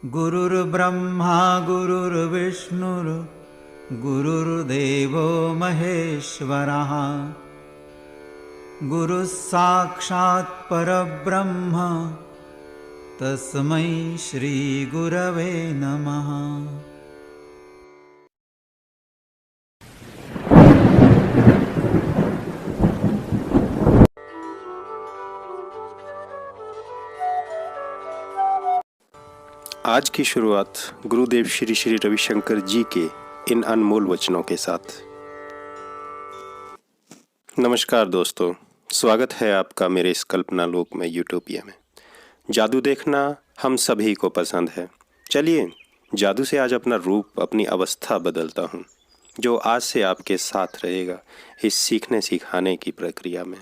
गुरुर्ब्रह्मा गुरुर्विष्णुर् गुरुर्देवो महेश्वरः गुरुः साक्षात् परब्रह्म तस्मै श्री गुरवे नमः। आज की शुरुआत गुरुदेव श्री श्री रविशंकर जी के इन अनमोल वचनों के साथ। नमस्कार दोस्तों, स्वागत है आपका मेरे इस कल्पना लोक में यूटोपिया में। जादू देखना हम सभी को पसंद है। चलिए जादू से आज अपना रूप, अपनी अवस्था बदलता हूँ, जो आज से आपके साथ रहेगा इस सीखने सिखाने की प्रक्रिया में।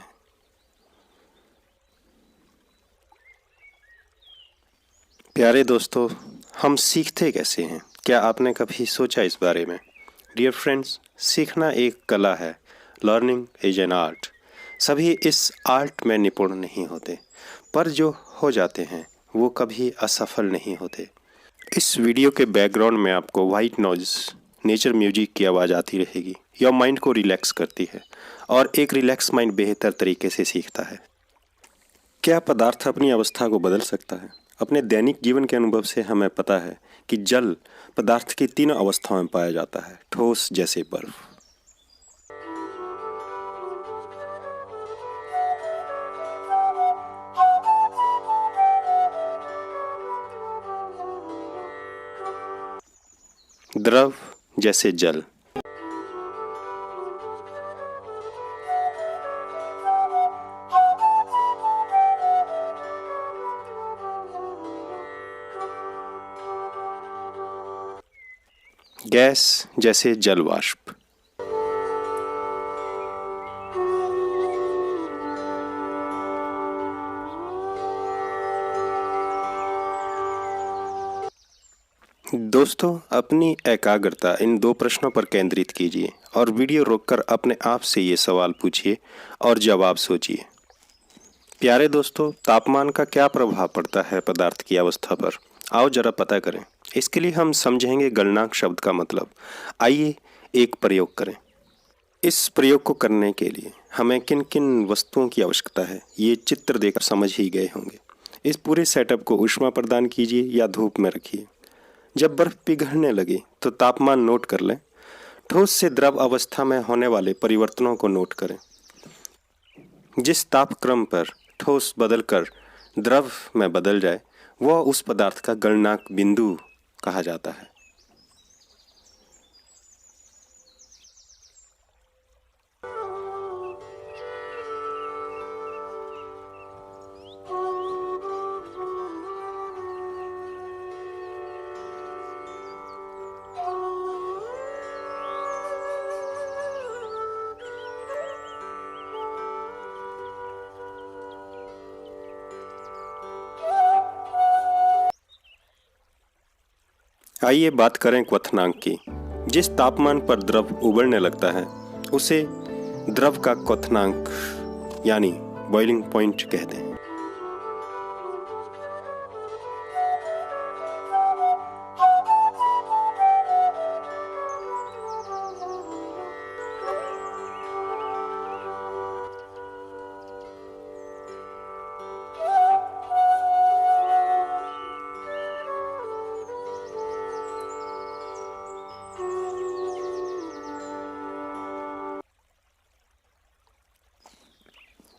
प्यारे दोस्तों, हम सीखते कैसे हैं? क्या आपने कभी सोचा इस बारे में? डियर फ्रेंड्स, सीखना एक कला है। Learning is an art. सभी इस आर्ट में निपुण नहीं होते, पर जो हो जाते हैं वो कभी असफल नहीं होते। इस वीडियो के बैकग्राउंड में आपको वाइट नॉइज, नेचर म्यूजिक की आवाज़ आती रहेगी। यह माइंड को रिलैक्स करती है और एक रिलैक्स माइंड बेहतर तरीके से सीखता है। क्या पदार्थ अपनी अवस्था को बदल सकता है? अपने दैनिक जीवन के अनुभव से हमें पता है कि जल पदार्थ की तीनों अवस्थाओं में पाया जाता है। ठोस जैसे बर्फ, द्रव जैसे जल, गैस जैसे जल वाष्प, दोस्तों अपनी एकाग्रता इन दो प्रश्नों पर केंद्रित कीजिए और वीडियो रोककर अपने आप से ये सवाल पूछिए और जवाब सोचिए। प्यारे दोस्तों, तापमान का क्या प्रभाव पड़ता है पदार्थ की अवस्था पर? आओ जरा पता करें। इसके लिए हम समझेंगे गलनांक शब्द का मतलब। आइए एक प्रयोग करें। इस प्रयोग को करने के लिए हमें किन किन वस्तुओं की आवश्यकता है ये चित्र देखकर समझ ही गए होंगे। इस पूरे सेटअप को ऊष्मा प्रदान कीजिए या धूप में रखिए। जब बर्फ पिघलने लगे तो तापमान नोट कर लें। ठोस से द्रव अवस्था में होने वाले परिवर्तनों को नोट करें। जिस तापक्रम पर ठोस बदलकर द्रव में बदल जाए वह उस पदार्थ का गलनांक बिंदु कहा जाता है। आइए बात करें क्वथनांक की। जिस तापमान पर द्रव उबलने लगता है उसे द्रव का क्वथनांक यानी बॉइलिंग पॉइंट कहते हैं।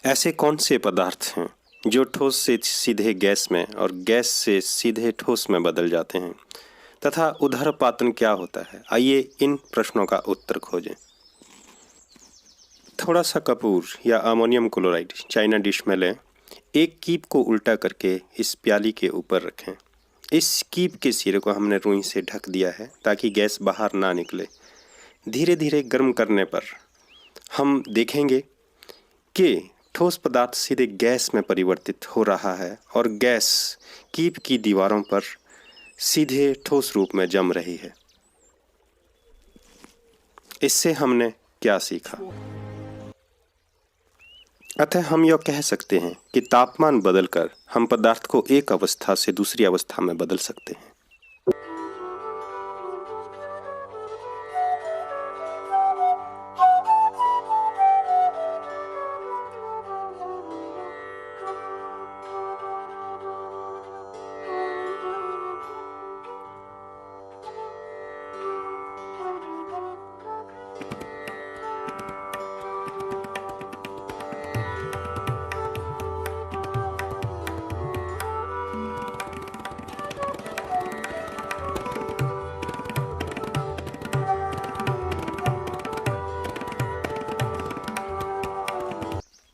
ऐसे कौन से पदार्थ हैं जो ठोस से सीधे गैस में और गैस से सीधे ठोस में बदल जाते हैं, तथा उदरपातन क्या होता है? आइए इन प्रश्नों का उत्तर खोजें। थोड़ा सा कपूर या अमोनियम क्लोराइड चाइना डिश में लें। एक कीप को उल्टा करके इस प्याली के ऊपर रखें। इस कीप के सिरे को हमने रुई से ढक दिया है ताकि गैस बाहर ना निकले। धीरे धीरे गर्म करने पर हम देखेंगे कि ठोस पदार्थ सीधे गैस में परिवर्तित हो रहा है और गैस कीप की दीवारों पर सीधे ठोस रूप में जम रही है। इससे हमने क्या सीखा? अतः हम यह कह सकते हैं कि तापमान बदलकर हम पदार्थ को एक अवस्था से दूसरी अवस्था में बदल सकते हैं।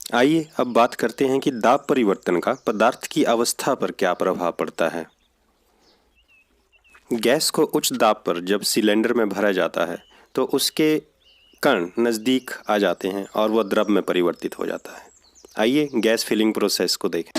आइए अब बात करते हैं कि दाब परिवर्तन का पदार्थ की अवस्था पर क्या प्रभाव पड़ता है। गैस को उच्च दाब पर जब सिलेंडर में भरा जाता है तो उसके कण नज़दीक आ जाते हैं और वह द्रव में परिवर्तित हो जाता है। आइए गैस फिलिंग प्रोसेस को देखें।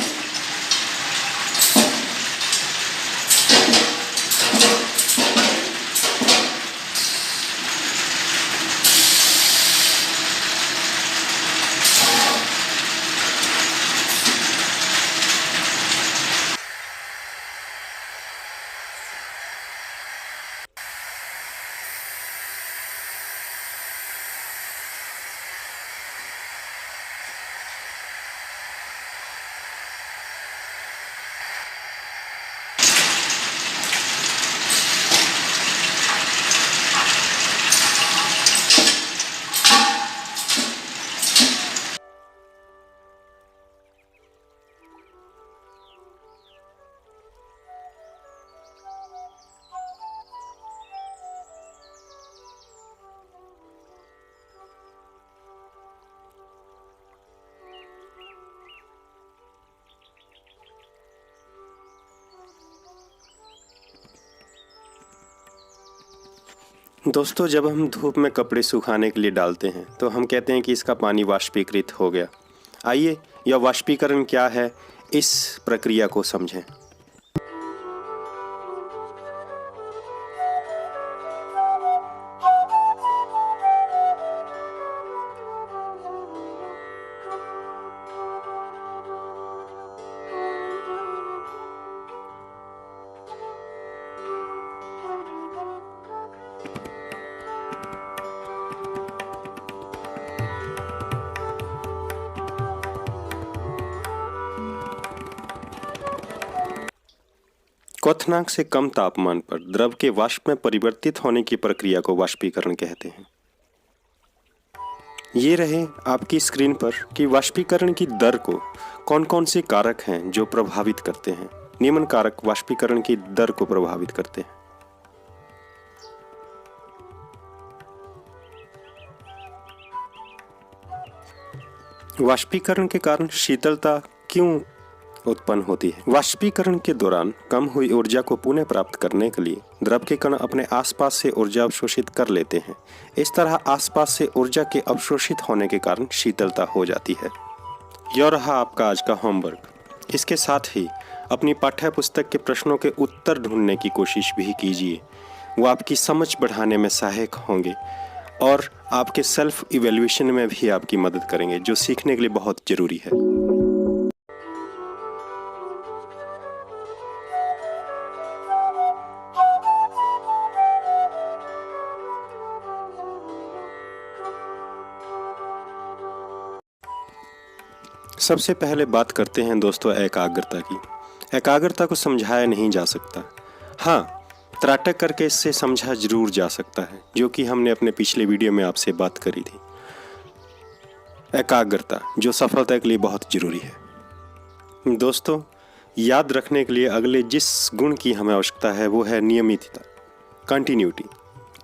दोस्तों, जब हम धूप में कपड़े सुखाने के लिए डालते हैं तो हम कहते हैं कि इसका पानी वाष्पीकृत हो गया। आइए यह वाष्पीकरण क्या है इस प्रक्रिया को समझें। क्वथनांक से कम तापमान पर द्रव के वाष्प में परिवर्तित होने की प्रक्रिया को वाष्पीकरण कहते हैं। ये रहे आपकी स्क्रीन पर कि वाष्पीकरण की दर को कौन कौन से कारक हैं जो प्रभावित करते हैं। निम्न कारक वाष्पीकरण की दर को प्रभावित करते हैं। वाष्पीकरण के कारण शीतलता क्यों उत्पन्न होती है? वाष्पीकरण के दौरान कम हुई ऊर्जा को पुनः प्राप्त करने के लिए द्रव के कण अपने आसपास से ऊर्जा अवशोषित कर लेते हैं। इस तरह आसपास से ऊर्जा के अवशोषित होने के कारण शीतलता हो जाती है। यह रहा आपका आज का होमवर्क। इसके साथ ही अपनी पाठ्य पुस्तक के प्रश्नों के उत्तर ढूंढने की कोशिश भी कीजिए। वो आपकी समझ बढ़ाने में सहायक होंगे और आपके सेल्फ इवैल्यूएशन में भी आपकी मदद करेंगे, जो सीखने के लिए बहुत जरूरी है। सबसे पहले बात करते हैं दोस्तों एकाग्रता की। एकाग्रता को समझाया नहीं जा सकता। हाँ, त्राटक करके इससे समझा जरूर जा सकता है, जो कि हमने अपने पिछले वीडियो में आपसे बात करी थी। एकाग्रता जो सफलता के लिए बहुत जरूरी है। दोस्तों, याद रखने के लिए अगले जिस गुण की हमें आवश्यकता है वो है नियमितता, कंटिन्यूटी।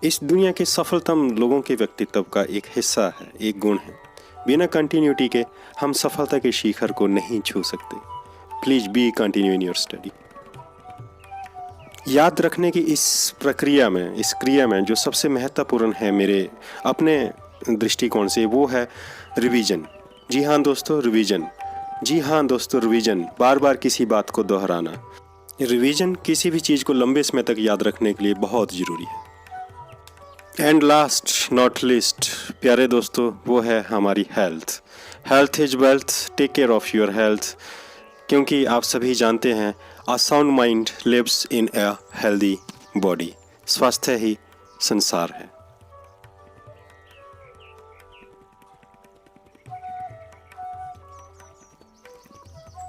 इस दुनिया के सफलतम लोगों के व्यक्तित्व का एक हिस्सा है, एक गुण है। बिना कंटिन्यूटी के हम सफलता के शिखर को नहीं छू सकते। Please be continue in your study. याद रखने की इस प्रक्रिया में, इस क्रिया में जो सबसे महत्वपूर्ण है मेरे अपने दृष्टिकोण से, वो है रिवीजन। जी हाँ दोस्तों, रिवीजन। जी हाँ दोस्तों, रिवीजन। बार बार किसी बात को दोहराना। रिवीजन किसी भी चीज़ को लंबे समय तक याद रखने के लिए बहुत ज़रूरी है। एंड लास्ट नॉट लीस्ट प्यारे दोस्तों, वो है हमारी health. Health is wealth. Take care of your health, क्योंकि आप सभी जानते हैं a sound mind lives in a healthy body. स्वास्थ्य ही संसार है।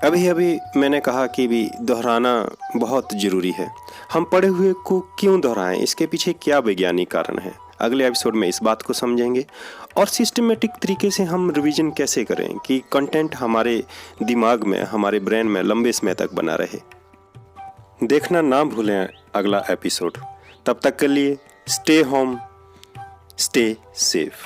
अभी अभी मैंने कहा कि भी दोहराना बहुत ज़रूरी है। हम पढ़े हुए को क्यों दोहराएं, इसके पीछे क्या वैज्ञानिक कारण है, अगले एपिसोड में इस बात को समझेंगे। और सिस्टमेटिक तरीके से हम रिवीजन कैसे करें कि कंटेंट हमारे दिमाग में, हमारे ब्रेन में लंबे समय तक बना रहे। देखना ना भूलें अगला एपिसोड। तब तक के लिए स्टे होम, स्टे सेफ।